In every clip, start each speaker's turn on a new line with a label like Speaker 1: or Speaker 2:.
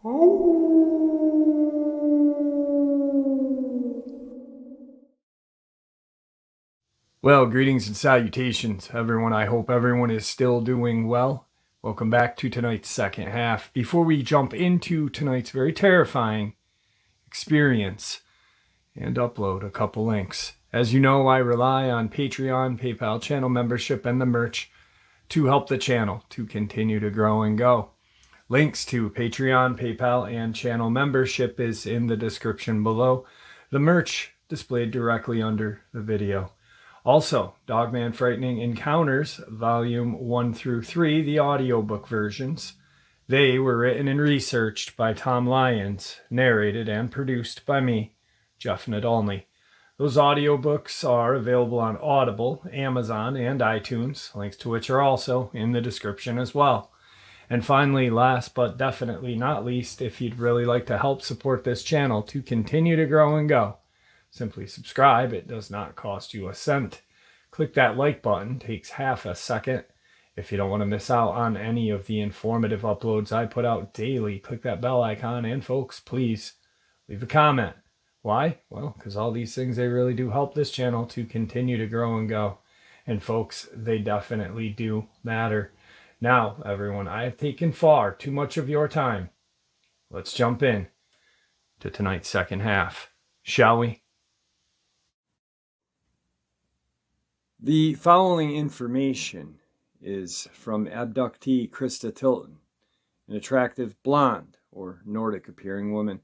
Speaker 1: Well, greetings and salutations, everyone. I hope everyone is still doing well. Welcome back to tonight's second half. Before we jump into tonight's very terrifying experience and upload a couple links. As you know, I rely on Patreon, PayPal channel membership, and the merch to help the channel to continue to grow and go. Links to Patreon, PayPal, and channel membership is in the description below. The merch displayed directly under the video. Also, Dogman Frightening Encounters, Volume 1 through 3, the audiobook versions. They were written and researched by Tom Lyons, narrated and produced by me, Jeff Nadolny. Those audiobooks are available on Audible, Amazon, and iTunes, links to which are also in the description as well. And finally, last but definitely not least, if you'd really like to help support this channel to continue to grow and go, simply subscribe. It does not cost you a cent. Click that like button. Takes half a second. If you don't want to miss out on any of the informative uploads I put out daily, click that bell icon. And folks, please leave a comment. Why? Well, because all these things, they really do help this channel to continue to grow and go. And folks, they definitely do matter. Now, everyone, I have taken far too much of your time. Let's jump in to tonight's second half, shall we? The following information is from abductee Krista Tilton, an attractive blonde or Nordic-appearing woman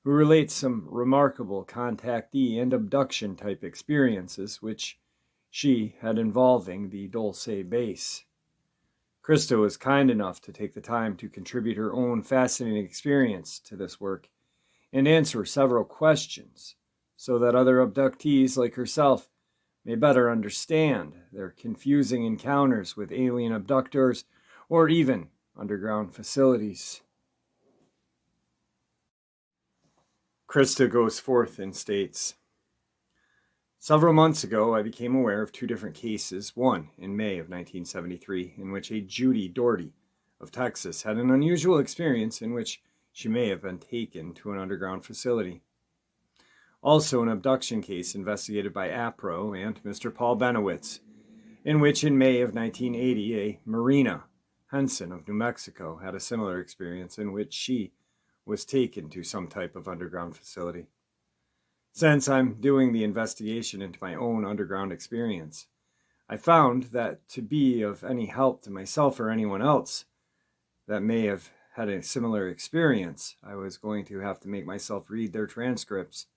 Speaker 1: who relates some remarkable contactee and abduction type experiences which she had involving the Dulce base. Krista was kind enough to take the time to contribute her own fascinating experience to this work and answer several questions so that other abductees like herself may better understand their confusing encounters with alien abductors or even underground facilities. Krista goes forth and states, "Several months ago, I became aware of two different cases, one in May of 1973, in which a Judy Doherty of Texas had an unusual experience in which she may have been taken to an underground facility. Also an abduction case investigated by APRO and Mr. Paul Benowitz, in which in May of 1980, a Marina Henson of New Mexico had a similar experience in which she was taken to some type of underground facility. Since I'm doing the investigation into my own underground experience, I found that to be of any help to myself or anyone else that may have had a similar experience, I was going to have to make myself read their transcripts.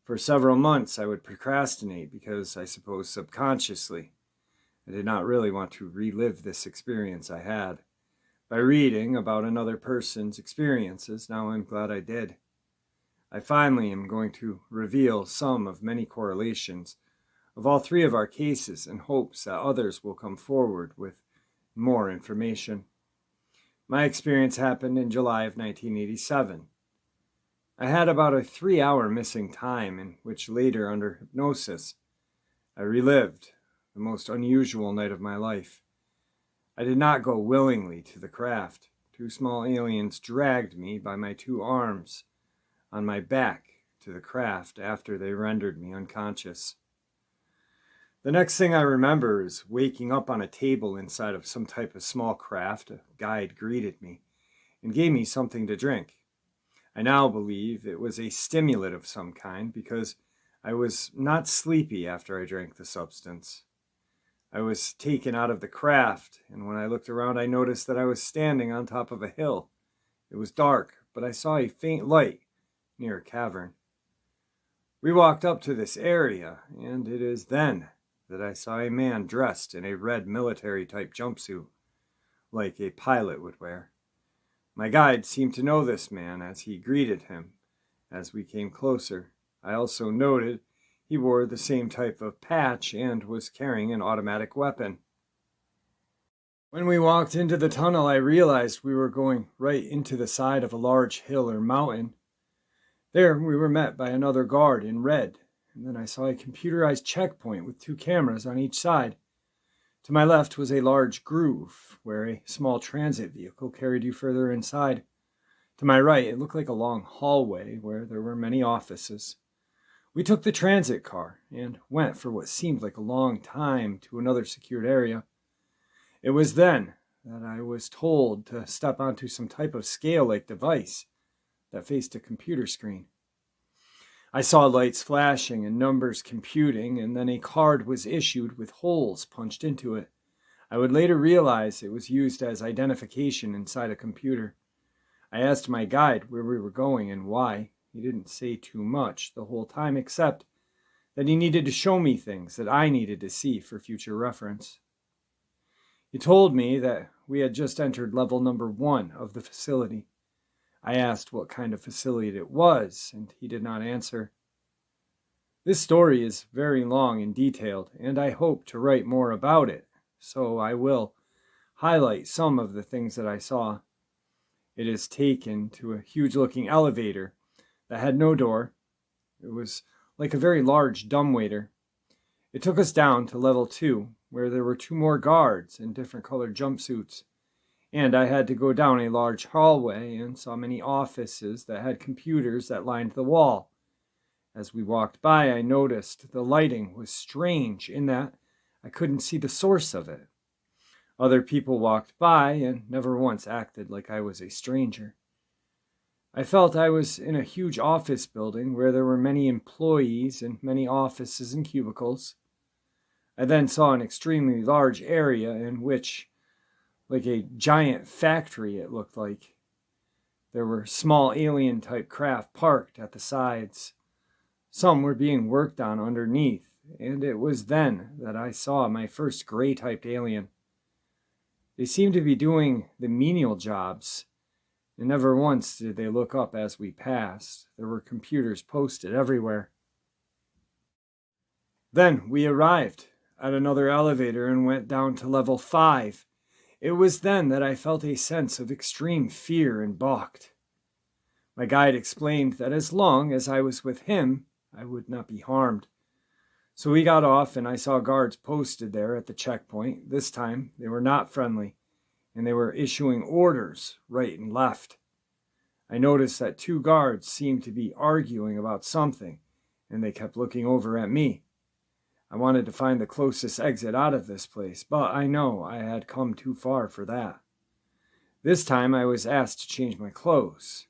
Speaker 1: For several months, I would procrastinate because, I suppose subconsciously, I did not really want to relive this experience I had. By reading about another person's experiences, now I'm glad I did. I finally am going to reveal some of many correlations of all three of our cases in hopes that others will come forward with more information. My experience happened in July of 1987. I had about a 3-hour missing time in which later, under hypnosis, I relived the most unusual night of my life. I did not go willingly to the craft. Two small aliens dragged me by my two arms on my back to the craft after they rendered me unconscious. The next thing I remember is waking up on a table inside of some type of small craft. A guide greeted me and gave me something to drink. I now believe it was a stimulant of some kind because I was not sleepy after I drank the substance. I was taken out of the craft, and when I looked around, I noticed that I was standing on top of a hill. It was dark, but I saw a faint light near a cavern. We walked up to this area, and it is then that I saw a man dressed in a red military-type jumpsuit, like a pilot would wear. My guide seemed to know this man as he greeted him. As we came closer, I also noted he wore the same type of patch and was carrying an automatic weapon. When we walked into the tunnel, I realized we were going right into the side of a large hill or mountain. There, we were met by another guard in red, and then I saw a computerized checkpoint with 2 cameras on each side. To my left was a large groove, where a small transit vehicle carried you further inside. To my right, it looked like a long hallway where there were many offices. We took the transit car and went for what seemed like a long time to another secured area. It was then that I was told to step onto some type of scale-like device that faced a computer screen. I saw lights flashing and numbers computing, and then a card was issued with holes punched into it. I would later realize it was used as identification inside a computer. I asked my guide where we were going and why. He didn't say too much the whole time, except that he needed to show me things that I needed to see for future reference. He told me that we had just entered level number 1 of the facility. I asked what kind of facility it was, and he did not answer. This story is very long and detailed, and I hope to write more about it, so I will highlight some of the things that I saw. It is taken to a huge-looking elevator that had no door. It was like a very large dumbwaiter. It took us down to level 2, where there were 2 more guards in different colored jumpsuits, and I had to go down a large hallway and saw many offices that had computers that lined the wall. As we walked by, I noticed the lighting was strange in that I couldn't see the source of it. Other people walked by and never once acted like I was a stranger. I felt I was in a huge office building where there were many employees and many offices and cubicles. I then saw an extremely large area in which, like a giant factory it looked like. There were small alien-type craft parked at the sides. Some were being worked on underneath, and it was then that I saw my first gray-typed alien. They seemed to be doing the menial jobs, and never once did they look up as we passed. There were computers posted everywhere. Then we arrived at another elevator and went down to level 5. It was then that I felt a sense of extreme fear and balked. My guide explained that as long as I was with him, I would not be harmed. So we got off and I saw guards posted there at the checkpoint. This time, they were not friendly, and they were issuing orders right and left. I noticed that 2 guards seemed to be arguing about something, and they kept looking over at me. I wanted to find the closest exit out of this place, but I know I had come too far for that. This time I was asked to change my clothes.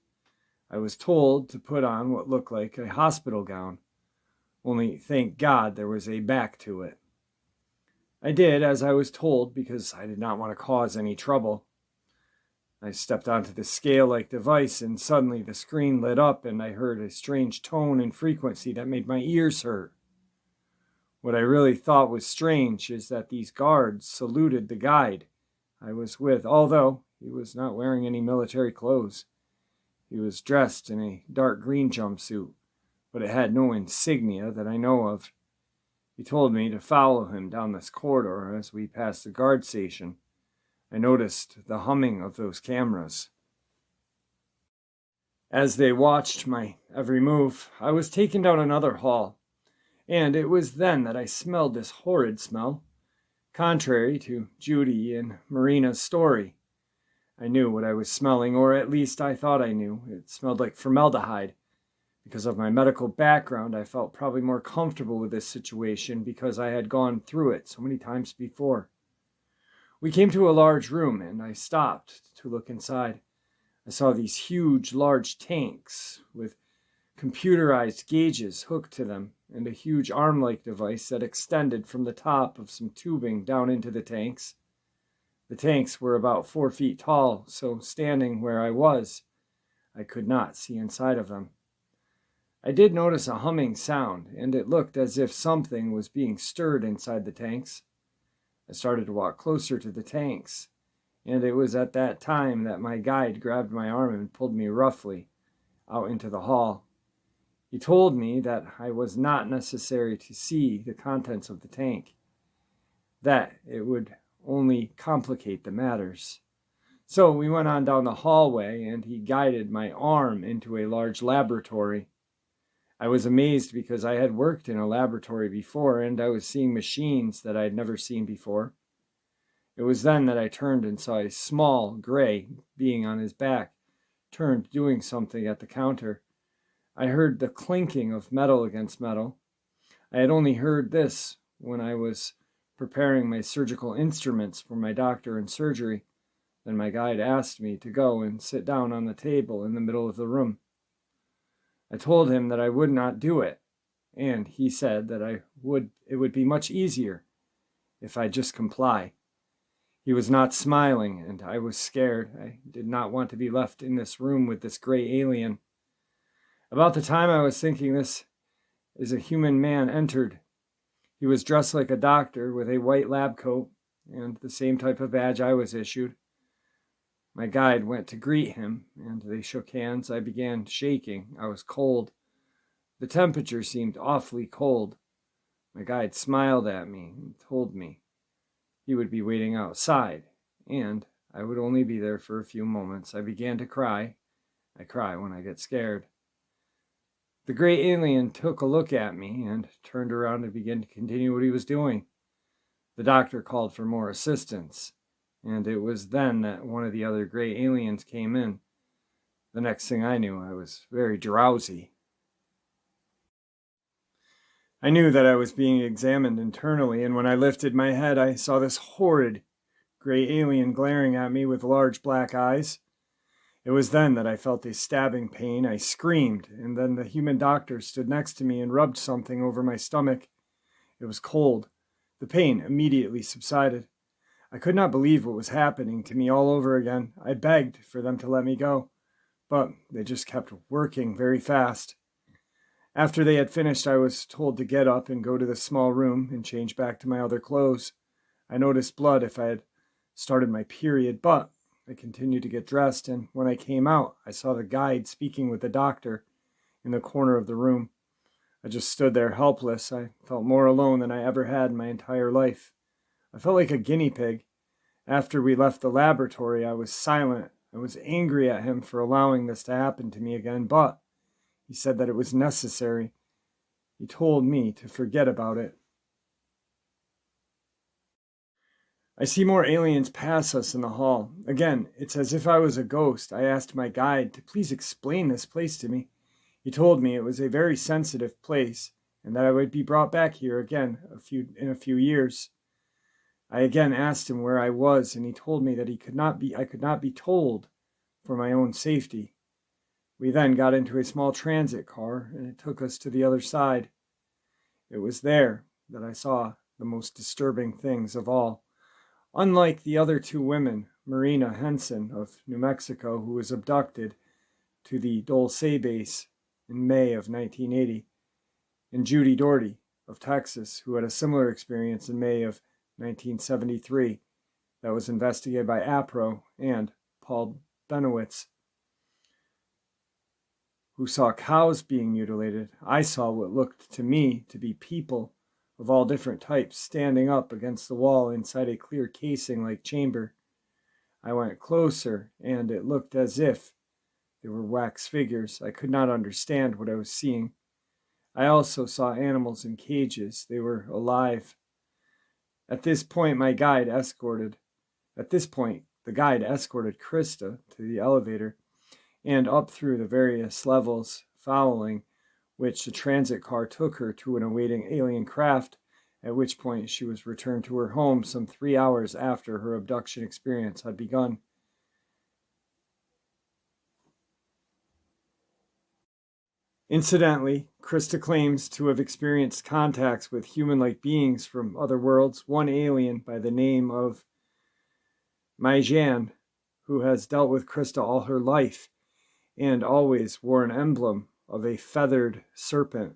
Speaker 1: I was told to put on what looked like a hospital gown, only thank God there was a back to it. I did as I was told because I did not want to cause any trouble. I stepped onto the scale-like device and suddenly the screen lit up and I heard a strange tone and frequency that made my ears hurt. What I really thought was strange is that these guards saluted the guide I was with, although he was not wearing any military clothes. He was dressed in a dark green jumpsuit, but it had no insignia that I know of. He told me to follow him down this corridor as we passed the guard station. I noticed the humming of those cameras. As they watched my every move, I was taken down another hall, and it was then that I smelled this horrid smell, contrary to Judy and Marina's story. I knew what I was smelling, or at least I thought I knew. It smelled like formaldehyde. Because of my medical background, I felt probably more comfortable with this situation because I had gone through it so many times before. We came to a large room, and I stopped to look inside. I saw these huge, large tanks with computerized gauges hooked to them, and a huge arm-like device that extended from the top of some tubing down into the tanks. The tanks were about 4 feet tall, so standing where I was, I could not see inside of them. I did notice a humming sound, and it looked as if something was being stirred inside the tanks. I started to walk closer to the tanks, and it was at that time that my guide grabbed my arm and pulled me roughly out into the hall. He told me that I was not necessary to see the contents of the tank, that it would only complicate the matters. So we went on down the hallway, and he guided my arm into a large laboratory. I was amazed because I had worked in a laboratory before, and I was seeing machines that I had never seen before. It was then that I turned and saw a small gray being on his back, turned, doing something at the counter. I heard the clinking of metal against metal. I had only heard this when I was preparing my surgical instruments for my doctor in surgery. Then my guide asked me to go and sit down on the table in the middle of the room. I told him that I would not do it, and he said that it would be much easier if I just comply. He was not smiling, and I was scared. I did not want to be left in this room with this gray alien. About the time I was thinking this, as a human man entered. He was dressed like a doctor with a white lab coat and the same type of badge I was issued. My guide went to greet him, and they shook hands. I began shaking. I was cold. The temperature seemed awfully cold. My guide smiled at me and told me he would be waiting outside, and I would only be there for a few moments. I began to cry. I cry when I get scared. The gray alien took a look at me and turned around and began to continue what he was doing. The doctor called for more assistance, and it was then that one of the other gray aliens came in. The next thing I knew, I was very drowsy. I knew that I was being examined internally, and when I lifted my head, I saw this horrid gray alien glaring at me with large black eyes. It was then that I felt a stabbing pain. I screamed, and then the human doctor stood next to me and rubbed something over my stomach. It was cold. The pain immediately subsided. I could not believe what was happening to me all over again. I begged for them to let me go, but they just kept working very fast. After they had finished, I was told to get up and go to the small room and change back to my other clothes. I noticed blood if I had started my period, but I continued to get dressed, and when I came out, I saw the guide speaking with the doctor in the corner of the room. I just stood there helpless. I felt more alone than I ever had in my entire life. I felt like a guinea pig. After we left the laboratory, I was silent. I was angry at him for allowing this to happen to me again, but he said that it was necessary. He told me to forget about it. I see more aliens pass us in the hall. Again, it's as if I was a ghost. I asked my guide to please explain this place to me. He told me it was a very sensitive place and that I would be brought back here again in a few years. I again asked him where I was, and he told me that I could not be told for my own safety. We then got into a small transit car, and it took us to the other side. It was there that I saw the most disturbing things of all. Unlike the other two women, Marina Henson of New Mexico, who was abducted to the Dulce base in May of 1980, and Judy Doherty of Texas, who had a similar experience in May of 1973 that was investigated by APRO, and Paul Benowitz, who saw cows being mutilated. I saw what looked to me to be people of all different types standing up against the wall inside a clear casing-like chamber. I went closer, and it looked as if they were wax figures. I could not understand what I was seeing. I also saw animals in cages. They were alive. At this point, the guide escorted Krista to the elevator and up through the various levels, following which the transit car took her to an awaiting alien craft, at which point she was returned to her home some 3 hours after her abduction experience had begun. Incidentally, Krista claims to have experienced contacts with human-like beings from other worlds, one alien by the name of Maijan, who has dealt with Krista all her life and always wore an emblem of a feathered serpent,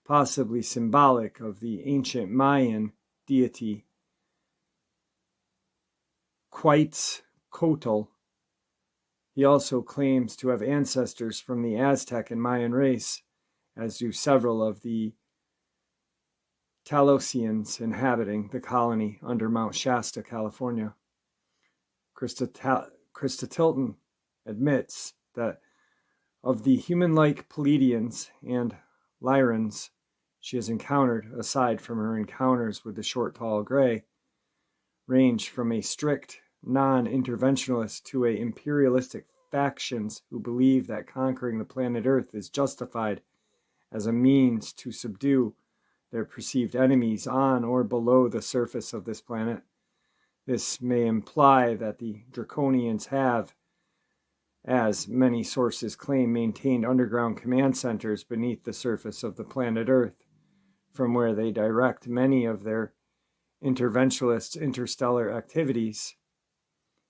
Speaker 1: possibly symbolic of the ancient Mayan deity Quetzalcoatl. He also claims to have ancestors from the Aztec and Mayan race, as do several of the Talosians inhabiting the colony under Mount Shasta, California. Krista Tilton admits that of the human-like Pleiadians and Lyrans she has encountered, aside from her encounters with the short, tall gray, range from a strict non-interventionalist to a imperialistic factions who believe that conquering the planet Earth is justified as a means to subdue their perceived enemies on or below the surface of this planet. This may imply that the Draconians have, as many sources claim, maintained underground command centers beneath the surface of the planet Earth, from where they direct many of their interventionist interstellar activities.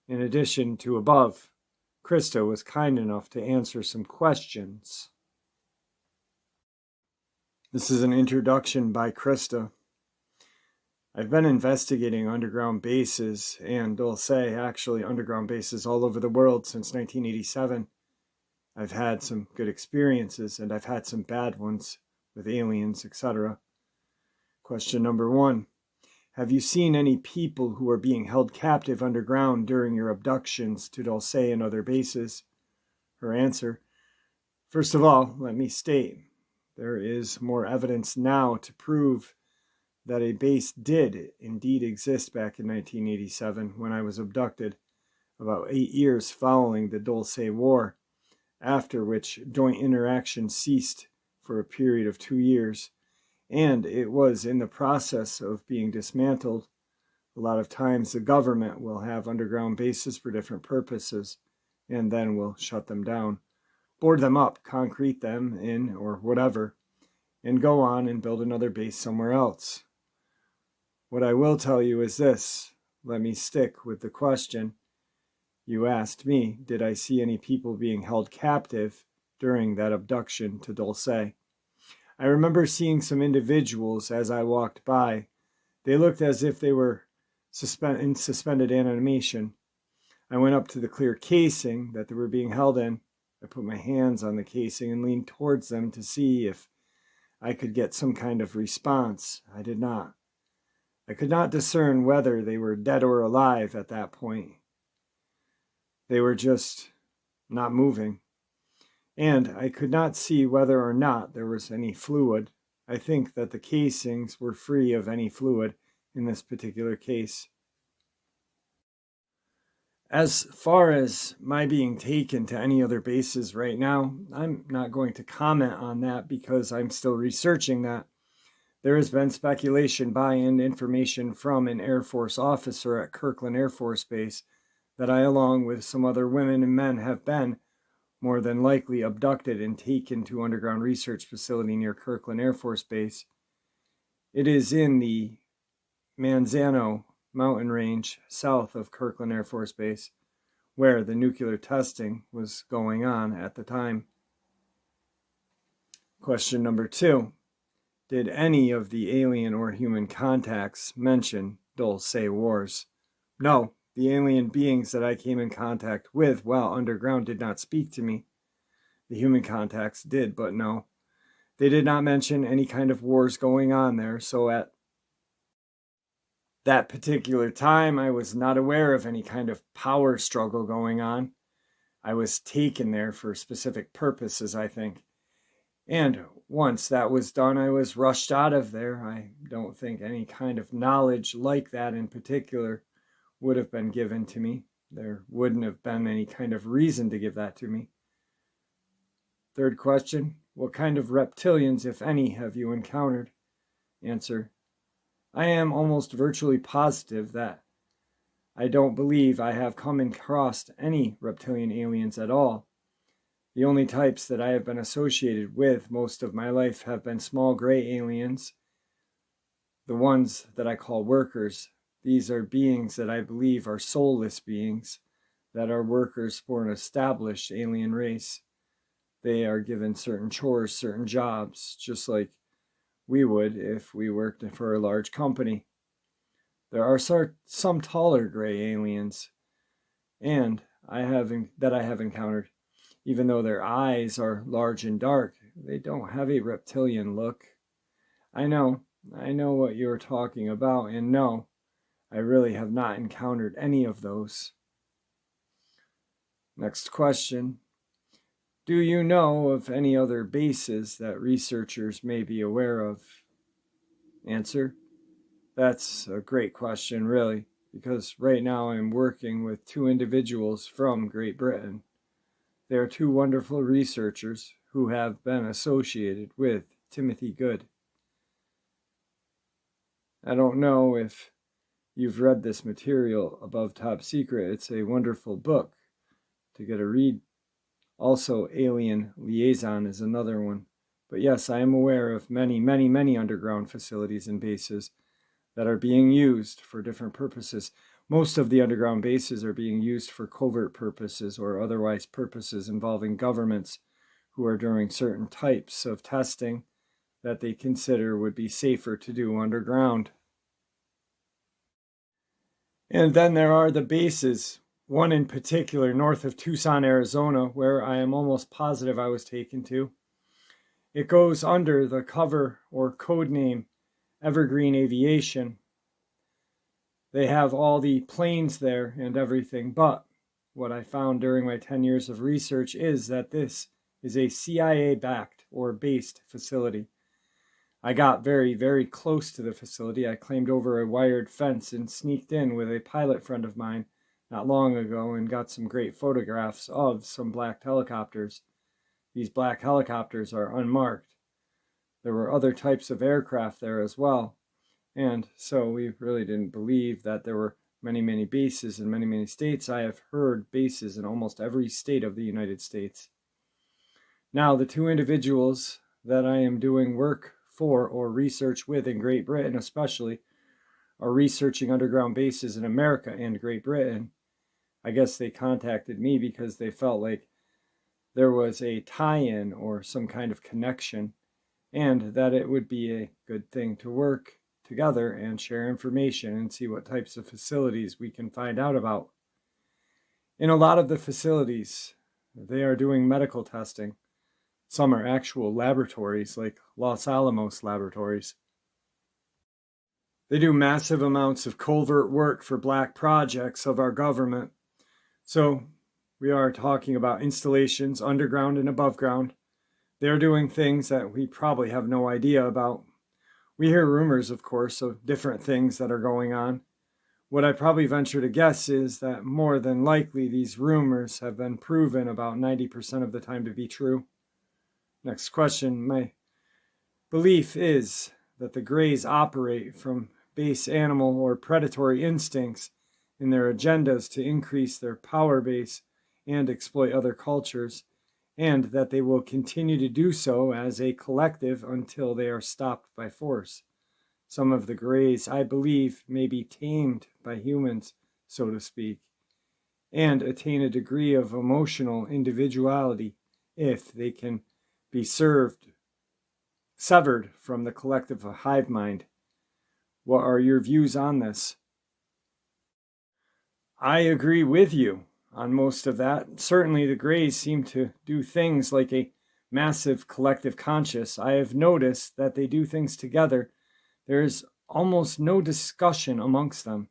Speaker 1: In addition to above, Krista was kind enough to answer some questions. This is an introduction by Krista. I've been investigating underground bases and Dulce, actually underground bases all over the world since 1987. I've had some good experiences and I've had some bad ones with aliens, etc. Question number 1. Have you seen any people who are being held captive underground during your abductions to Dulce and other bases? Her answer: first of all, let me state, there is more evidence now to prove that a base did indeed exist back in 1987 when I was abducted, about 8 years following the Dulce War, after which joint interaction ceased for a period of 2 years, and it was in the process of being dismantled. A lot of times the government will have underground bases for different purposes, and then will shut them down, board them up, concrete them in, or whatever, and go on and build another base somewhere else. What I will tell you is this. Let me stick with the question. You asked me, did I see any people being held captive during that abduction to Dulce? I remember seeing some individuals as I walked by. They looked as if they were in suspended animation. I went up to the clear casing that they were being held in. I put my hands on the casing and leaned towards them to see if I could get some kind of response. I did not. I could not discern whether they were dead or alive at that point. They were just not moving. And I could not see whether or not there was any fluid. I think that the casings were free of any fluid in this particular case. As far as my being taken to any other bases right now, I'm not going to comment on that because I'm still researching that. There has been speculation by and information from an Air Force officer at Kirkland Air Force Base that I, along with some other women and men, have been more than likely abducted and taken to underground research facility near Kirkland Air Force Base. It is in the Manzano mountain range south of Kirkland Air Force Base, where the nuclear testing was going on at the time. Question number 2. Did any of the alien or human contacts mention Dulce Wars? No, the alien beings that I came in contact with while underground did not speak to me. The human contacts did, but no. They did not mention any kind of wars going on there, so at that particular time, I was not aware of any kind of power struggle going on. I was taken there for specific purposes, I think. And once that was done, I was rushed out of there. I don't think any kind of knowledge like that in particular would have been given to me. There wouldn't have been any kind of reason to give that to me. Third question, what kind of reptilians, if any, have you encountered? Answer, I am almost virtually positive that I don't believe I have come across any reptilian aliens at all. The only types that I have been associated with most of my life have been small gray aliens, the ones that I call workers. These are beings that I believe are soulless beings that are workers for an established alien race. They are given certain chores, certain jobs, just like we would if we worked for a large company. There are some taller gray aliens, and I have encountered. Even though their eyes are large and dark, they don't have a reptilian look. I know what you're talking about, and no, I really have not encountered any of those. Next question. Do you know of any other bases that researchers may be aware of? Answer. That's a great question, really, because right now I'm working with 2 individuals from Great Britain. They are two wonderful researchers who have been associated with Timothy Good. I don't know if you've read this material above Top Secret. It's a wonderful book to get a read. Also, Alien Liaison is another one. But yes, I am aware of many, many, many underground facilities and bases that are being used for different purposes. Most of the underground bases are being used for covert purposes or otherwise purposes involving governments who are doing certain types of testing that they consider would be safer to do underground. And then there are the bases, one in particular north of Tucson, Arizona, where I am almost positive I was taken to. It goes under the cover or code name Evergreen Aviation. They have all the planes there and everything, but what I found during my 10 years of research is that this is a CIA-backed or based facility. I got very, very close to the facility. I climbed over a wired fence and sneaked in with a pilot friend of mine not long ago and got some great photographs of some black helicopters. These black helicopters are unmarked. There were other types of aircraft there as well. And so we really didn't believe that there were many, many bases in many, many states. I have heard bases in almost every state of the United States. Now, the two individuals that I am doing work for or research with in Great Britain especially are researching underground bases in America and Great Britain. I guess they contacted me because they felt like there was a tie-in or some kind of connection, and that it would be a good thing to work together and share information and see what types of facilities we can find out about. In a lot of the facilities, they are doing medical testing. Some are actual laboratories, like Los Alamos laboratories. They do massive amounts of covert work for black projects of our government. So we are talking about installations underground and above ground. They're doing things that we probably have no idea about. We hear rumors, of course, of different things that are going on. What I probably venture to guess is that more than likely these rumors have been proven about 90% of the time to be true. Next question. My belief is that the Greys operate from base animal or predatory instincts in their agendas to increase their power base and exploit other cultures, and that they will continue to do so as a collective until they are stopped by force. Some of the Greys, I believe, may be tamed by humans, so to speak, and attain a degree of emotional individuality if they can be severed from the collective hive mind. What are your views on this? I agree with you on most of that. Certainly the Greys seem to do things like a massive collective conscious. I have noticed that they do things together. There's almost no discussion amongst them.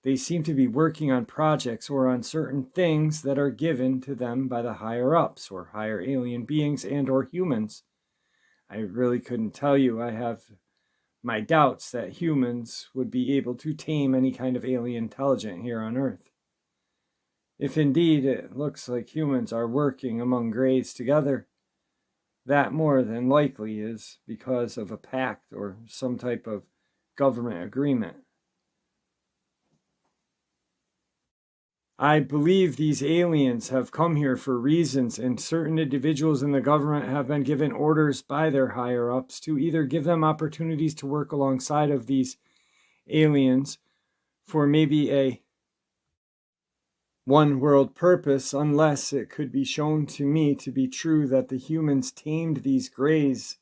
Speaker 1: They seem to be working on projects or on certain things that are given to them by the higher-ups or higher alien beings and or humans. I really couldn't tell you. I have my doubts that humans would be able to tame any kind of alien intelligent here on Earth. If indeed it looks like humans are working among Greys together, that more than likely is because of a pact or some type of government agreement. I believe these aliens have come here for reasons, and certain individuals in the government have been given orders by their higher-ups to either give them opportunities to work alongside of these aliens for maybe a one-world purpose, unless it could be shown to me to be true that the humans tamed these Greys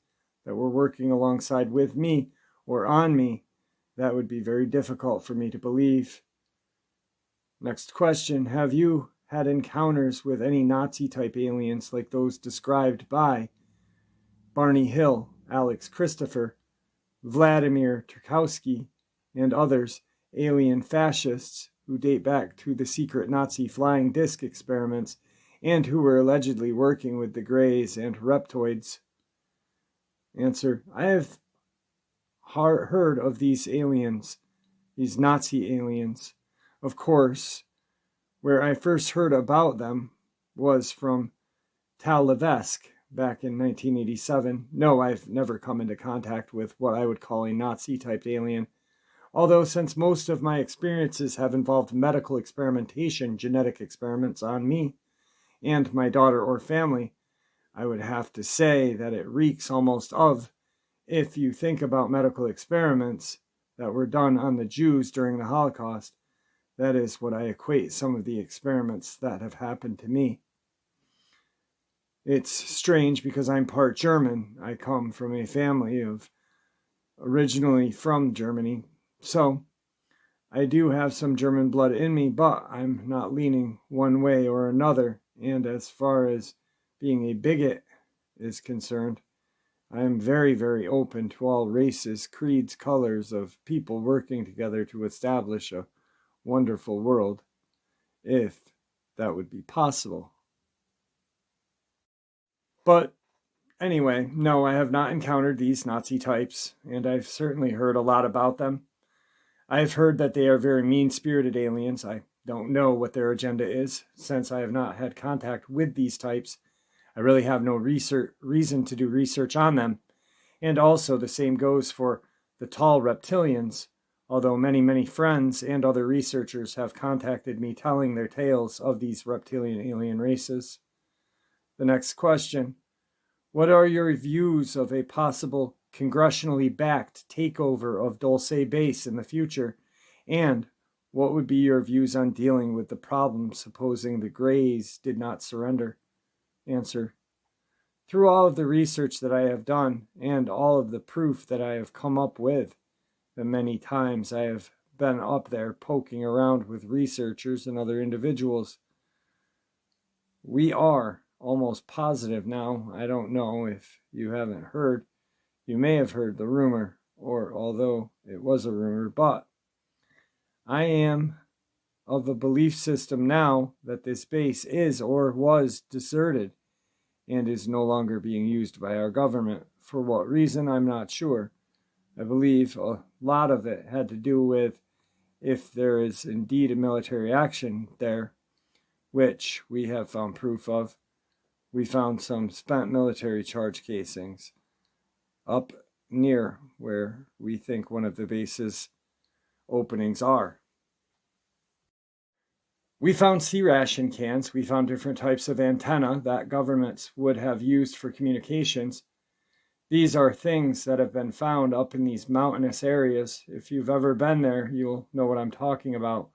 Speaker 1: that were working alongside with me or on me. That would be very difficult for me to believe. Next question. Have you had encounters with any Nazi-type aliens like those described by Barney Hill, Alex Christopher, Vladimir Tarkowski, and others, alien fascists who date back to the secret Nazi flying disc experiments and who were allegedly working with the Greys and reptoids? Answer. I have heard of these aliens, these Nazi aliens. Of course, where I first heard about them was from Tal Levesque back in 1987. No, I've never come into contact with what I would call a Nazi-type alien. Although, since most of my experiences have involved medical experimentation, genetic experiments on me and my daughter or family, I would have to say that it reeks almost of, if you think about medical experiments that were done on the Jews during the Holocaust, that is what I equate some of the experiments that have happened to me. It's strange because I'm part German. I come from a family of originally from Germany. So I do have some German blood in me, but I'm not leaning one way or another. And as far as being a bigot is concerned, I am very, very open to all races, creeds, colors of people working together to establish a wonderful world, if that would be possible. But anyway, no, I have not encountered these Nazi types, and I've certainly heard a lot about them. I've heard that they are very mean-spirited aliens. I don't know what their agenda is, since I have not had contact with these types. I really have no reason to do research on them. And also the same goes for the tall reptilians, although many, many friends and other researchers have contacted me telling their tales of these reptilian alien races. The next question: what are your views of a possible congressionally backed takeover of Dulce Base in the future? And what would be your views on dealing with the problem supposing the Greys did not surrender? Answer: through all of the research that I have done and all of the proof that I have come up with, the many times I have been up there poking around with researchers and other individuals, we are almost positive now. I don't know if you haven't heard. You may have heard the rumor, or although it was a rumor, but I am of a belief system now that this base is or was deserted and is no longer being used by our government. For what reason, I'm not sure. I believe a lot of it had to do with if there is indeed a military action there, which we have found proof of. We found some spent military charge casings up near where we think one of the base's openings are. We found sea ration cans. We found different types of antenna that governments would have used for communications. These are things that have been found up in these mountainous areas. If you've ever been there, you'll know what I'm talking about.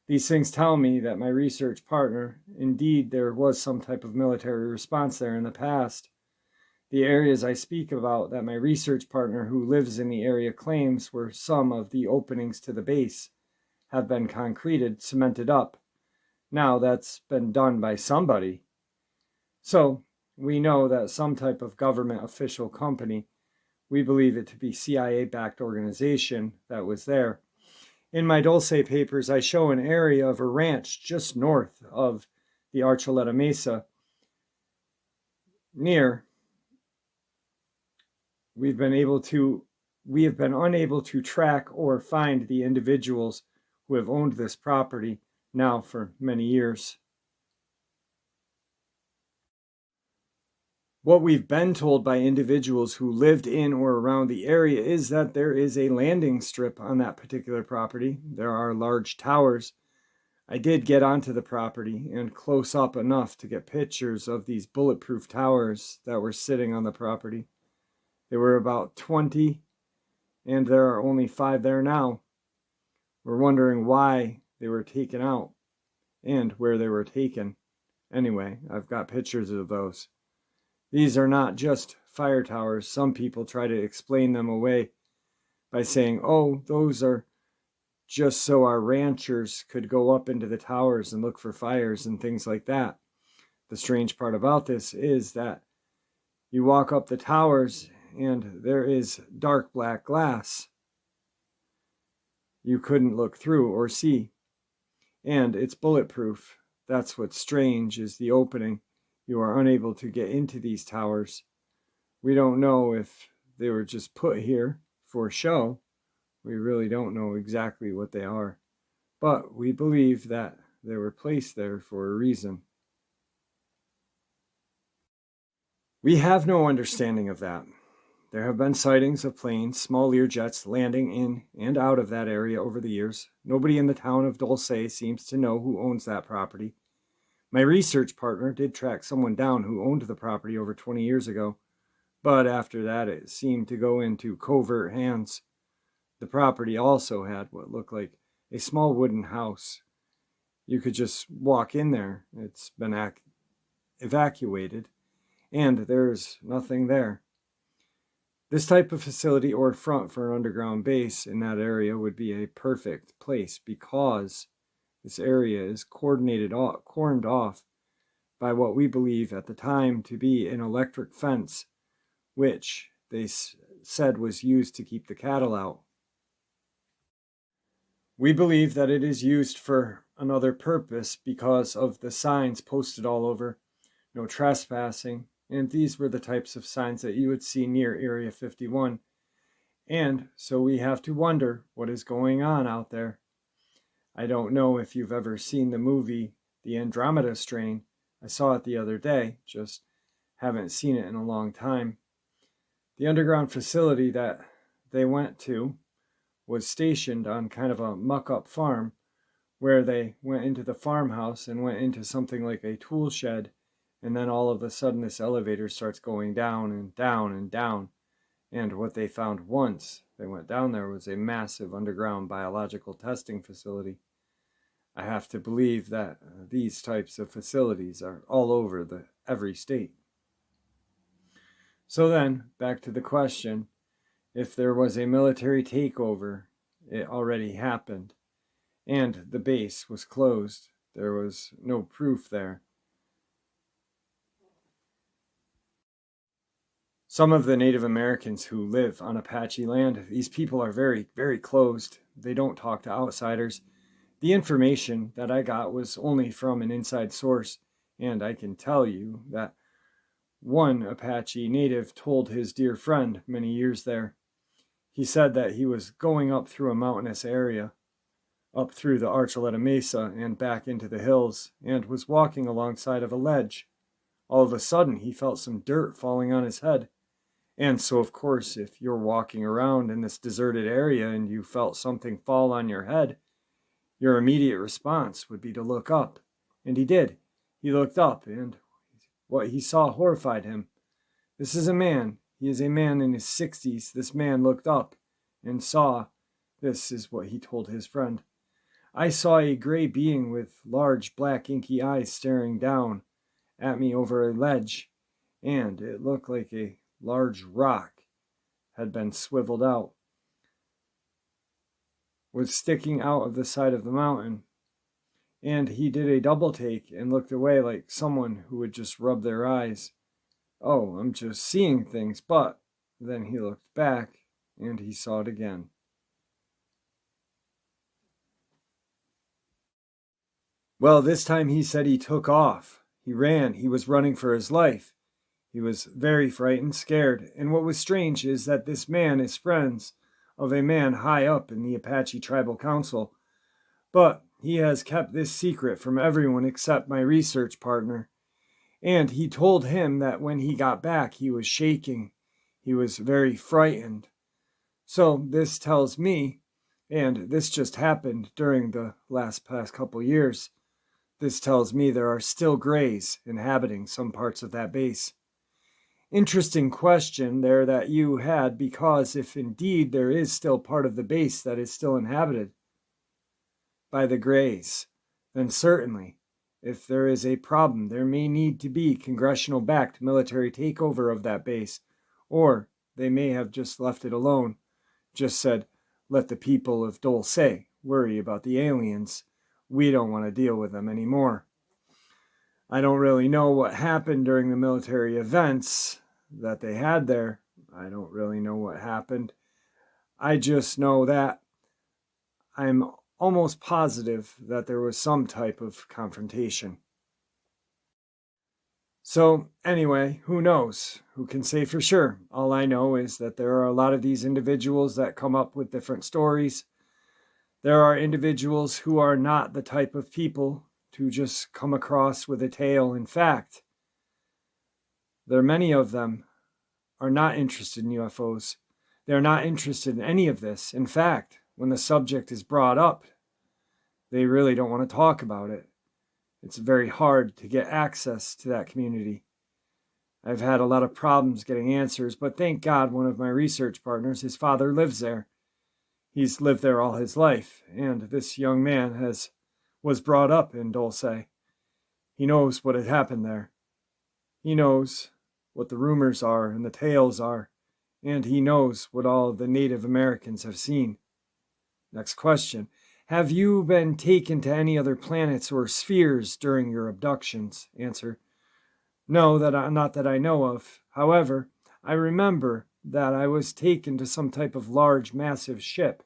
Speaker 1: These things tell me that my research partner, indeed, there was some type of military response there in the past. The areas I speak about that my research partner who lives in the area claims were some of the openings to the base have been concreted, cemented up. Now that's been done by somebody. So we know that some type of government official company, we believe it to be CIA-backed organization that was there. In my Dulce papers, I show an area of a ranch just north of the Archuleta Mesa. Near, we have been unable to track or find the individuals who have owned this property now for many years. What we've been told by individuals who lived in or around the area is that there is a landing strip on that particular property. There are large towers. I did get onto the property and close up enough to get pictures of these bulletproof towers that were sitting on the property. There were about 20, and there are only 5 there now. We're wondering why they were taken out and where they were taken. Anyway, I've got pictures of those. These are not just fire towers. Some people try to explain them away by saying, oh, those are just so our ranchers could go up into the towers and look for fires and things like that. The strange part about this is that you walk up the towers and there is dark black glass. You couldn't look through or see. And it's bulletproof. That's what's strange, is the opening. You are unable to get into these towers. We don't know if they were just put here for show. We really don't know exactly what they are. But we believe that they were placed there for a reason. We have no understanding of that. There have been sightings of planes, small Learjets, landing in and out of that area over the years. Nobody in the town of Dulce seems to know who owns that property. My research partner did track someone down who owned the property over 20 years ago, but after that it seemed to go into covert hands. The property also had what looked like a small wooden house. You could just walk in there. It's been evacuated, and there's nothing there. This type of facility or front for an underground base in that area would be a perfect place because this area is cordoned off by what we believe at the time to be an electric fence, which they said was used to keep the cattle out. We believe that it is used for another purpose because of the signs posted all over, no trespassing, and these were the types of signs that you would see near Area 51. And so we have to wonder what is going on out there. I don't know if you've ever seen the movie The Andromeda Strain. I saw it the other day, just haven't seen it in a long time. The underground facility that they went to was stationed on kind of a muck-up farm where they went into the farmhouse and went into something like a tool shed, and then all of a sudden this elevator starts going down and down and down. And what they found once they went down there was a massive underground biological testing facility. I have to believe that these types of facilities are all over every state. So then, back to the question, if there was a military takeover, it already happened, and the base was closed. There was no proof there. Some of the Native Americans who live on Apache land, these people are very, very closed. They don't talk to outsiders. The information that I got was only from an inside source, and I can tell you that one Apache native told his dear friend many years there. He said that he was going up through a mountainous area, up through the Archuleta Mesa and back into the hills, and was walking alongside of a ledge. All of a sudden, he felt some dirt falling on his head. And so, of course, if you're walking around in this deserted area and you felt something fall on your head, your immediate response would be to look up. And he did. He looked up, and what he saw horrified him. This is a man. He is a man in his 60s. This man looked up and saw. This is what he told his friend. I saw a gray being with large black inky eyes staring down at me over a ledge, and it looked like a large rock had been swiveled out, was sticking out of the side of the mountain, and he did a double take and looked away like someone who would just rub their eyes. Oh, I'm just seeing things, but then he looked back and he saw it again. Well, this time he said he took off. He ran. He was running for his life. He was very frightened, scared, and what was strange is that this man is friends of a man high up in the Apache Tribal Council, but he has kept this secret from everyone except my research partner, and he told him that when he got back he was shaking. He was very frightened. So this tells me, and this just happened during the past couple years, this tells me there are still Greys inhabiting some parts of that base. Interesting question there that you had, because if indeed there is still part of the base that is still inhabited by the Greys, then certainly, if there is a problem, there may need to be congressional-backed military takeover of that base, or they may have just left it alone, just said, let the people of Dulce worry about the aliens. We don't want to deal with them anymore. I don't really know what happened during the military events that they had there. I don't really know what happened. I just know that I'm almost positive that there was some type of confrontation. So anyway, who knows? Who can say for sure? All I know is that there are a lot of these individuals that come up with different stories. There are individuals who are not the type of people to just come across with a tale. In fact, There are many of them are not interested in UFOs. They're not interested in any of this. In fact, when the subject is brought up, they really don't want to talk about it. It's very hard to get access to that community. I've had a lot of problems getting answers, but thank God one of my research partners, his father lives there. He's lived there all his life, and this young man was brought up in Dulce. He knows what had happened there. He knows what the rumors are and the tales are, and he knows what all of the Native Americans have seen. Next question. Have you been taken to any other planets or spheres during your abductions? Answer. No, not that I know of. However, I remember that I was taken to some type of large, massive ship.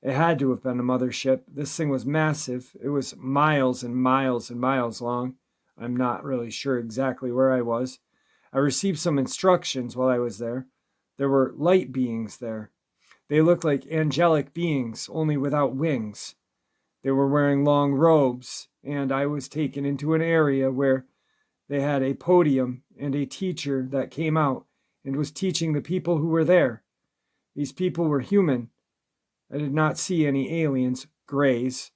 Speaker 1: It had to have been a mothership. This thing was massive. It was miles and miles and miles long. I'm not really sure exactly where I was. I received some instructions while I was there. There were light beings there. They looked like angelic beings, only without wings. They were wearing long robes, and I was taken into an area where they had a podium and a teacher that came out and was teaching the people who were there. These people were human. I did not see any aliens, grays,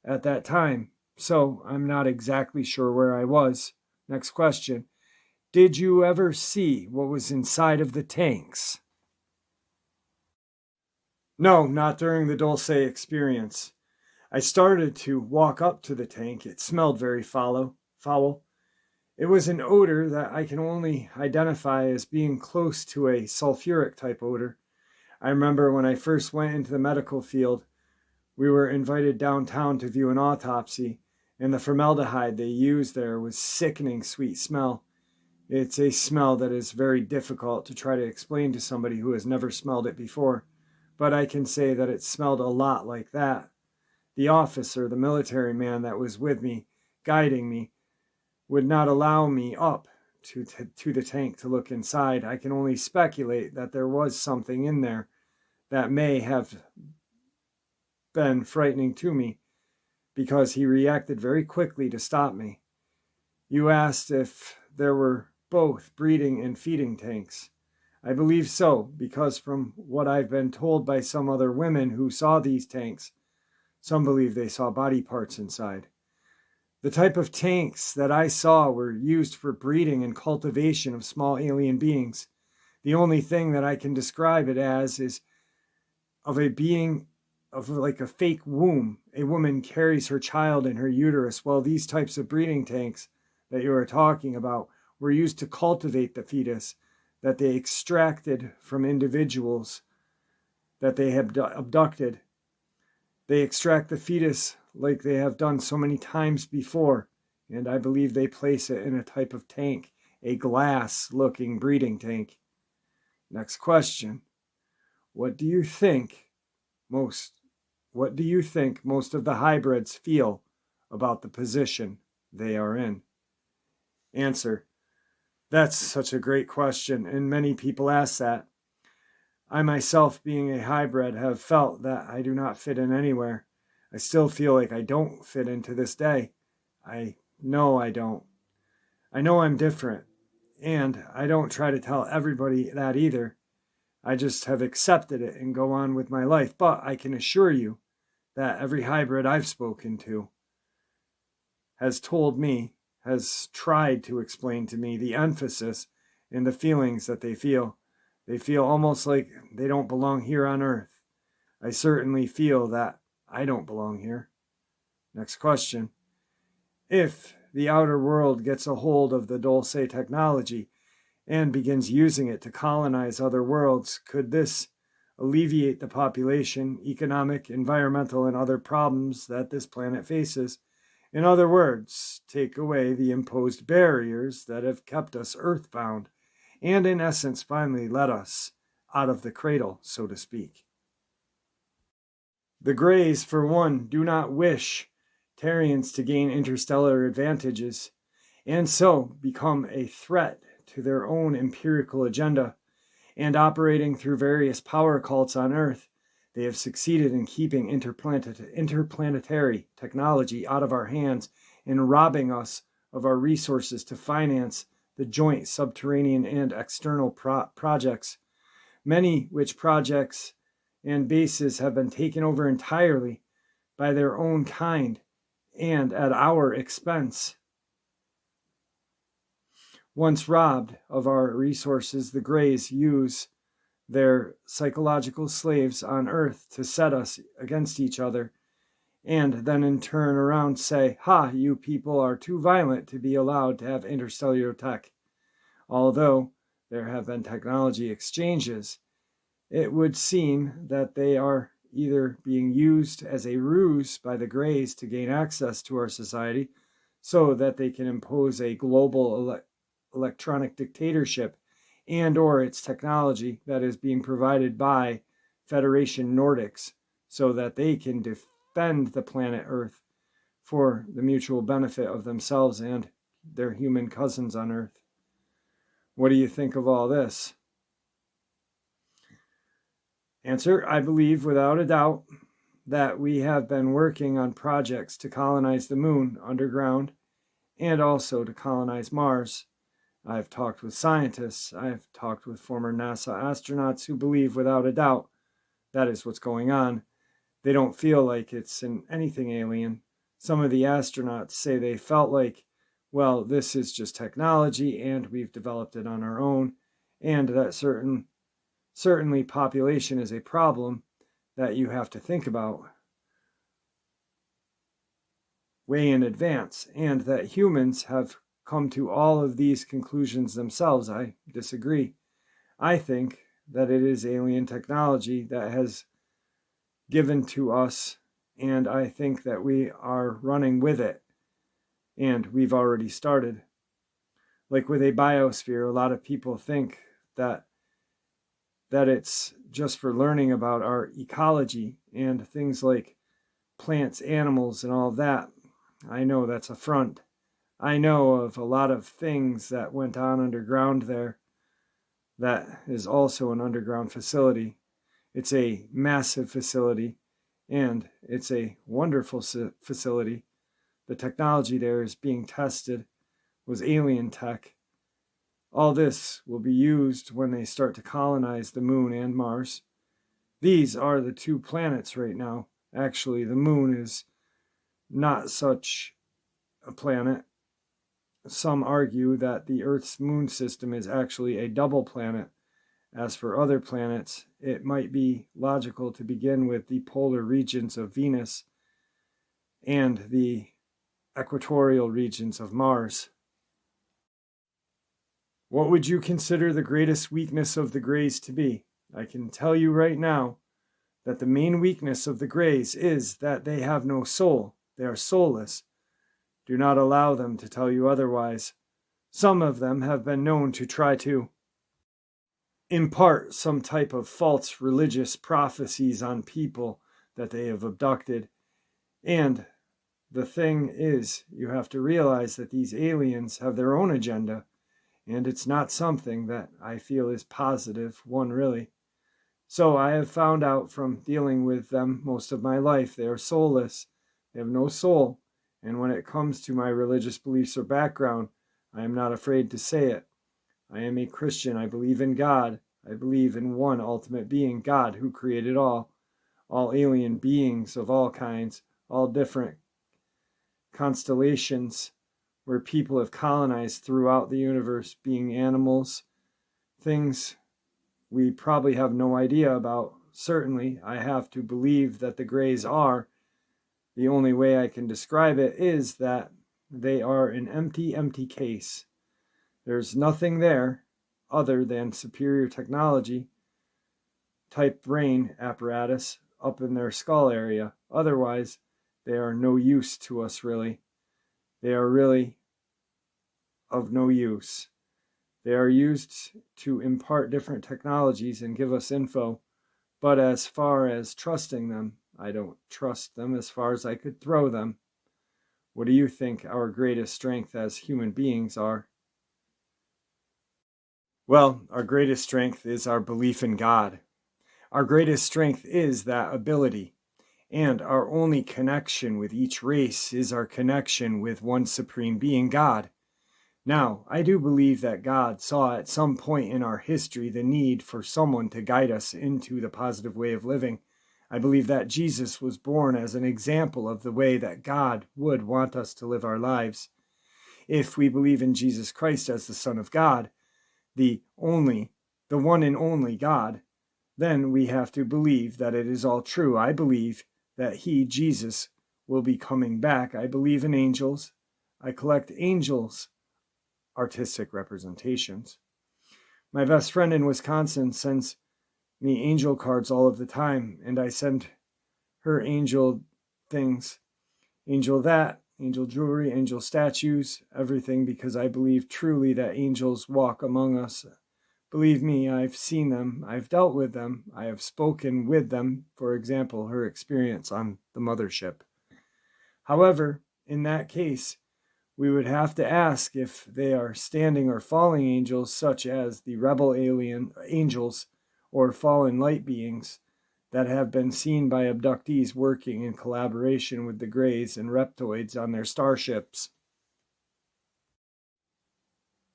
Speaker 1: at that time, so I'm not exactly sure where I was. Next question. Did you ever see what was inside of the tanks? No, not during the Dulce experience. I started to walk up to the tank. It smelled very foul. It was an odor that I can only identify as being close to a sulfuric type odor. I remember when I first went into the medical field, we were invited downtown to view an autopsy, and the formaldehyde they used there was sickening sweet smell. It's a smell that is very difficult to try to explain to somebody who has never smelled it before, but I can say that it smelled a lot like that. The officer, the military man that was with me, guiding me, would not allow me up to the tank to look inside. I can only speculate that there was something in there that may have been frightening to me, because he reacted very quickly to stop me. You asked if there were both breeding and feeding tanks. I believe so, because from what I've been told by some other women who saw these tanks, some believe they saw body parts inside. The type of tanks that I saw were used for breeding and cultivation of small alien beings. The only thing that I can describe it as is of a being of like a fake womb. A woman carries her child in her uterus. Well, these types of breeding tanks that you are talking about were used to cultivate the fetus that they extracted from individuals that they have abducted. They extract the fetus like they have done so many times before, and I believe they place it in a type of tank, a glass-looking breeding tank. Next question. What do you think most of the hybrids feel about the position they are in? Answer. That's such a great question, and many people ask that. I myself, being a hybrid, have felt that I do not fit in anywhere. I still feel like I don't fit in to this day. I know I don't. I know I'm different, and I don't try to tell everybody that either. I just have accepted it and go on with my life. But I can assure you that every hybrid I've spoken to has told me, has tried to explain to me the emphasis and the feelings that they feel. They feel almost like they don't belong here on Earth. I certainly feel that I don't belong here. Next question. If the outer world gets a hold of the Dulce technology and begins using it to colonize other worlds, could this alleviate the population, economic, environmental, and other problems that this planet faces? In other words, take away the imposed barriers that have kept us earthbound, and in essence finally let us out of the cradle, so to speak. The Greys, for one, do not wish Terrians to gain interstellar advantages, and so become a threat to their own empirical agenda, and operating through various power cults on Earth, they have succeeded in keeping interplanetary technology out of our hands and robbing us of our resources to finance the joint subterranean and external projects, many which projects and bases have been taken over entirely by their own kind and at our expense. Once robbed of our resources, the Greys use their psychological slaves on Earth to set us against each other, and then in turn around say, "Ha, you people are too violent to be allowed to have interstellar tech." Although there have been technology exchanges, it would seem that they are either being used as a ruse by the Greys to gain access to our society so that they can impose a global electronic dictatorship and or its technology that is being provided by Federation Nordics so that they can defend the planet Earth for the mutual benefit of themselves and their human cousins on Earth. What do you think of all this? Answer: I believe without a doubt that we have been working on projects to colonize the moon underground and also to colonize Mars. I've talked with scientists, I've talked with former NASA astronauts who believe without a doubt that is what's going on. They don't feel like it's anything alien. Some of the astronauts say they felt like, well, this is just technology and we've developed it on our own, and that certainly population is a problem that you have to think about way in advance, and that humans have come to all of these conclusions themselves. I disagree. I think that it is alien technology that has given to us, and I think that we are running with it, and we've already started. Like with a biosphere, a lot of people think that it's just for learning about our ecology and things like plants, animals, and all of that. I know that's a front. I know of a lot of things that went on underground there that is also an underground facility. It's a massive facility, and it's a wonderful facility. The technology there is being tested, was alien tech. All this will be used when they start to colonize the moon and Mars. These are the two planets right now. Actually, the moon is not such a planet. Some argue that the Earth's moon system is actually a double planet. As for other planets, it might be logical to begin with the polar regions of Venus and the equatorial regions of Mars. What would you consider the greatest weakness of the Greys to be? I can tell you right now that the main weakness of the Greys is that they have no soul. They are soulless. Do not allow them to tell you otherwise. Some of them have been known to try to impart some type of false religious prophecies on people that they have abducted. And the thing is, you have to realize that these aliens have their own agenda, and it's not something that I feel is positive, one really. So I have found out from dealing with them most of my life, they are soulless. They have no soul. And when it comes to my religious beliefs or background, I am not afraid to say it. I am a Christian. I believe in God. I believe in one ultimate being, God, who created all alien beings of all kinds, all different constellations where people have colonized throughout the universe, being animals, things we probably have no idea about. Certainly, I have to believe that the Greys are. The only way I can describe it is that they are an empty case. There's nothing there other than superior technology type brain apparatus up in their skull area. Otherwise, they are no use to us, really. They are really of no use. They are used to impart different technologies and give us info. But as far as trusting them, I don't trust them as far as I could throw them. What do you think our greatest strength as human beings are? Well, our greatest strength is our belief in God. Our greatest strength is that ability. And our only connection with each race is our connection with one supreme being, God. Now, I do believe that God saw at some point in our history the need for someone to guide us into the positive way of living. I believe that Jesus was born as an example of the way that God would want us to live our lives. If we believe in Jesus Christ as the Son of God, the one and only God, then we have to believe that it is all true. I believe that He, Jesus, will be coming back. I believe in angels. I collect angels' artistic representations. My best friend in Wisconsin sends me angel cards all of the time, and I send her angel things, angel that, angel jewelry, angel statues, everything, because I believe truly that angels walk among us. Believe me, I've seen them, I've dealt with them, I have spoken with them, for example, her experience on the mothership. However, in that case, we would have to ask if they are standing or falling angels, such as the rebel alien angels or fallen light beings that have been seen by abductees working in collaboration with the Greys and reptoids on their starships.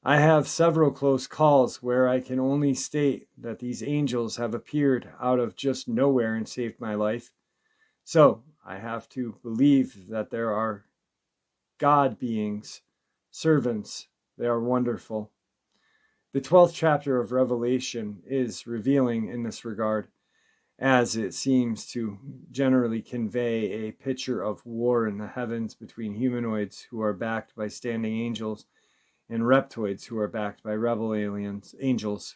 Speaker 1: I have several close calls where I can only state that these angels have appeared out of just nowhere and saved my life. So I have to believe that there are God beings, servants. They are wonderful. The 12th chapter of Revelation is revealing in this regard, as it seems to generally convey a picture of war in the heavens between humanoids who are backed by standing angels and reptoids who are backed by rebel angels,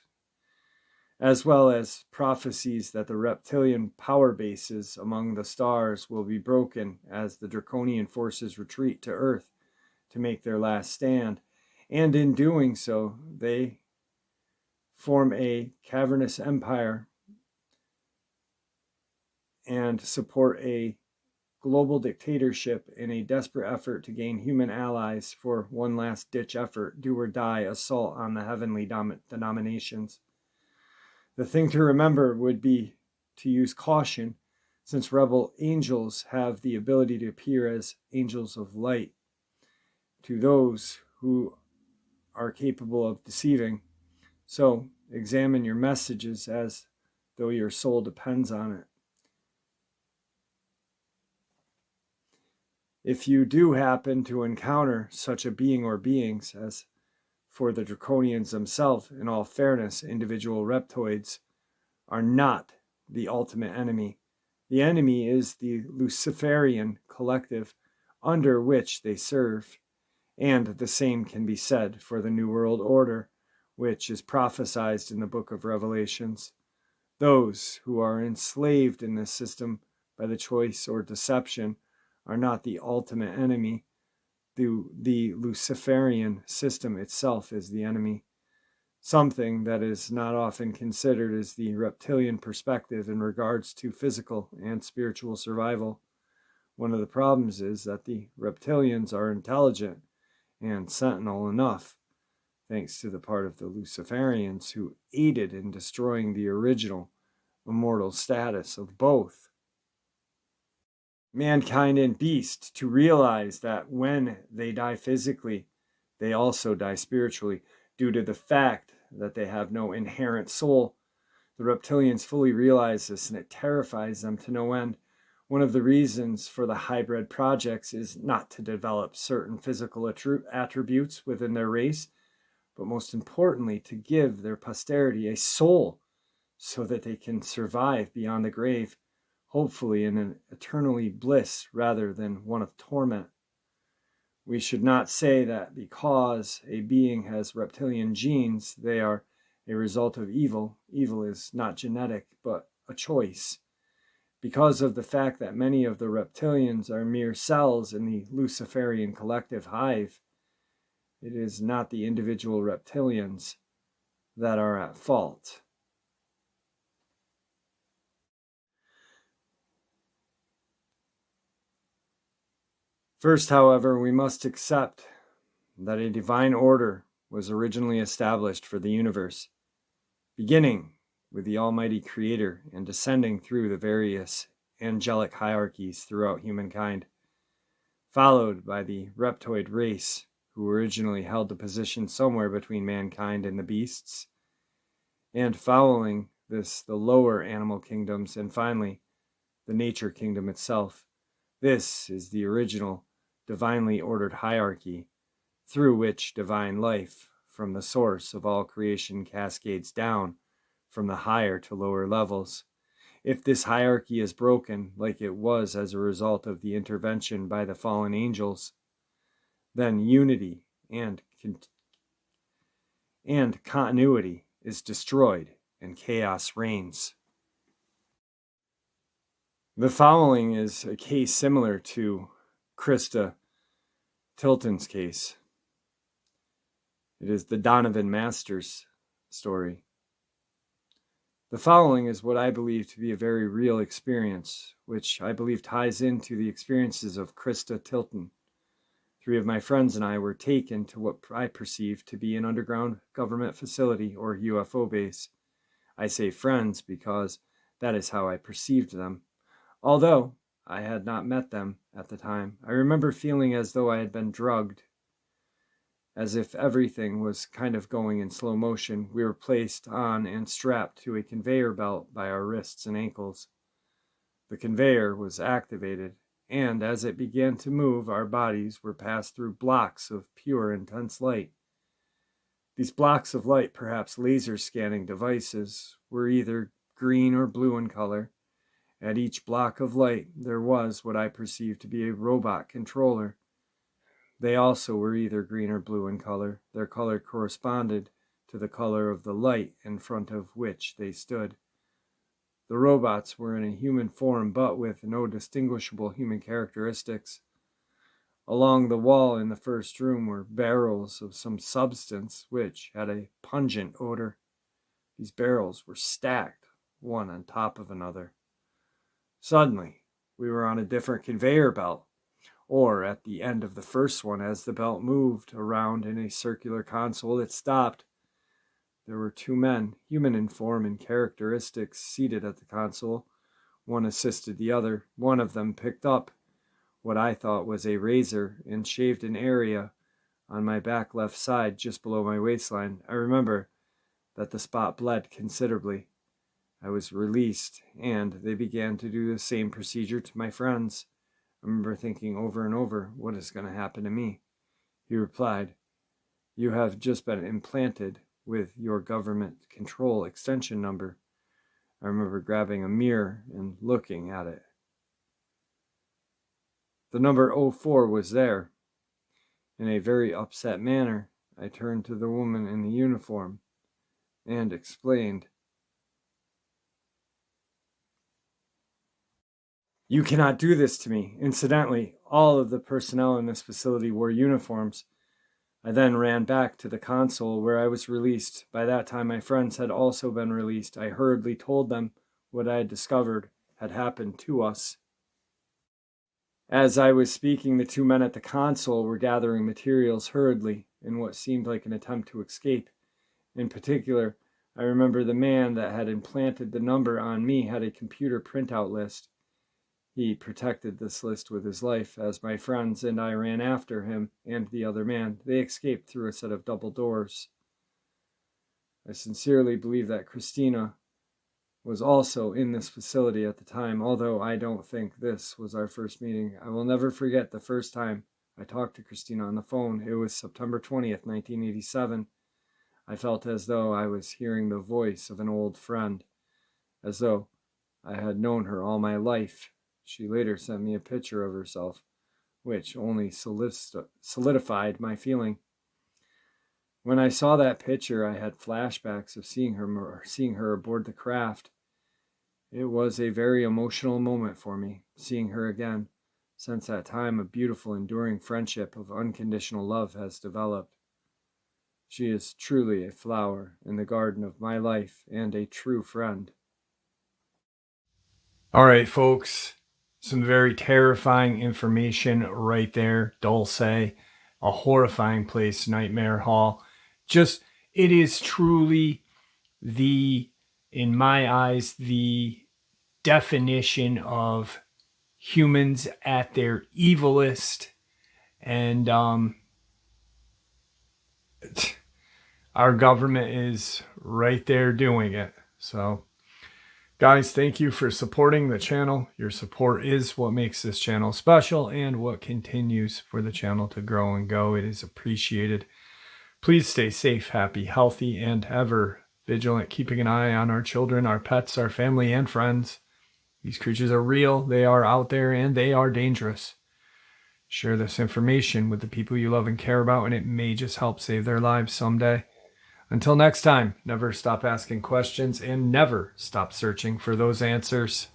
Speaker 1: as well as prophecies that the reptilian power bases among the stars will be broken as the draconian forces retreat to Earth to make their last stand, and in doing so, they form a cavernous empire and support a global dictatorship in a desperate effort to gain human allies for one last-ditch effort, do or die assault on the heavenly denominations. The thing to remember would be to use caution, since rebel angels have the ability to appear as angels of light to those who are capable of deceiving. So examine your messages as though your soul depends on it. If you do happen to encounter such a being or beings, as for the draconians themselves, in all fairness, individual reptoids are not the ultimate enemy. The enemy is the Luciferian collective under which they serve, and the same can be said for the New World Order, which is prophesied in the book of Revelations. Those who are enslaved in this system by the choice or deception are not the ultimate enemy. The Luciferian system itself is the enemy. Something that is not often considered is the reptilian perspective in regards to physical and spiritual survival. One of the problems is that the reptilians are intelligent and sentinel enough, thanks to the part of the Luciferians who aided in destroying the original immortal status of both mankind and beast, to realize that when they die physically, they also die spiritually, due to the fact that they have no inherent soul. The reptilians fully realize this, and it terrifies them to no end. One of the reasons for the hybrid projects is not to develop certain physical attributes within their race, but most importantly, to give their posterity a soul so that they can survive beyond the grave, hopefully in an eternally bliss rather than one of torment. We should not say that because a being has reptilian genes, they are a result of evil. Evil is not genetic, but a choice. Because of the fact that many of the reptilians are mere cells in the Luciferian collective hive, it is not the individual reptilians that are at fault. First, however, we must accept that a divine order was originally established for the universe, beginning with the Almighty Creator and descending through the various angelic hierarchies throughout humankind, followed by the reptoid race, who originally held the position somewhere between mankind and the beasts, and following this, the lower animal kingdoms, and finally, the nature kingdom itself. This is the original divinely ordered hierarchy through which divine life from the source of all creation cascades down from the higher to lower levels. If this hierarchy is broken, like it was as a result of the intervention by the fallen angels, then unity and continuity is destroyed and chaos reigns. The following is a case similar to Krista Tilton's case. It is the Donovan Masters story. The following is what I believe to be a very real experience, which I believe ties into the experiences of Krista Tilton. 3 of my friends and I were taken to what I perceived to be an underground government facility or UFO base. I say friends because that is how I perceived them. Although I had not met them at the time, I remember feeling as though I had been drugged. As if everything was kind of going in slow motion, we were placed on and strapped to a conveyor belt by our wrists and ankles. The conveyor was activated, and as it began to move, our bodies were passed through blocks of pure, intense light. These blocks of light, perhaps laser scanning devices, were either green or blue in color. At each block of light, there was what I perceived to be a robot controller. They also were either green or blue in color. Their color corresponded to the color of the light in front of which they stood. The robots were in a human form, but with no distinguishable human characteristics. Along the wall in the first room were barrels of some substance which had a pungent odor. These barrels were stacked, one on top of another. Suddenly, we were on a different conveyor belt, or at the end of the first one. As the belt moved around in a circular console, it stopped. There were 2 men, human in form and characteristics, seated at the console. One assisted the other. One of them picked up what I thought was a razor and shaved an area on my back left side just below my waistline. I remember that the spot bled considerably. I was released, and they began to do the same procedure to my friends. I remember thinking over and over, what is going to happen to me? He replied, "You have just been implanted with your government control extension number." I remember grabbing a mirror and looking at it. The number 04 was there. In a very upset manner, I turned to the woman in the uniform and explained, "You cannot do this to me." Incidentally, all of the personnel in this facility wore uniforms. I then ran back to the console where I was released. By that time, my friends had also been released. I hurriedly told them what I had discovered had happened to us. As I was speaking, the 2 men at the console were gathering materials hurriedly in what seemed like an attempt to escape. In particular, I remember the man that had implanted the number on me had a computer printout list. He protected this list with his life. As my friends and I ran after him and the other man, they escaped through a set of double doors. I sincerely believe that Christina was also in this facility at the time, although I don't think this was our first meeting. I will never forget the first time I talked to Christina on the phone. It was September 20th, 1987. I felt as though I was hearing the voice of an old friend, as though I had known her all my life. She later sent me a picture of herself, which only solidified my feeling. When I saw that picture, I had flashbacks of seeing her aboard the craft. It was a very emotional moment for me, seeing her again. Since that time, a beautiful, enduring friendship of unconditional love has developed. She is truly a flower in the garden of my life and a true friend. All right, folks. Some very terrifying information right there. Dulce, a horrifying place, Nightmare Hall. It is truly in my eyes, the definition of humans at their evilest. And our government is right there doing it. So guys, thank you for supporting the channel. Your support is what makes this channel special and what continues for the channel to grow and go. It is appreciated. Please stay safe, happy, healthy, and ever vigilant, keeping an eye on our children, our pets, our family, and friends. These creatures are real, they are out there, and they are dangerous. Share this information with the people you love and care about, and it may just help save their lives someday. Until next time, never stop asking questions and never stop searching for those answers.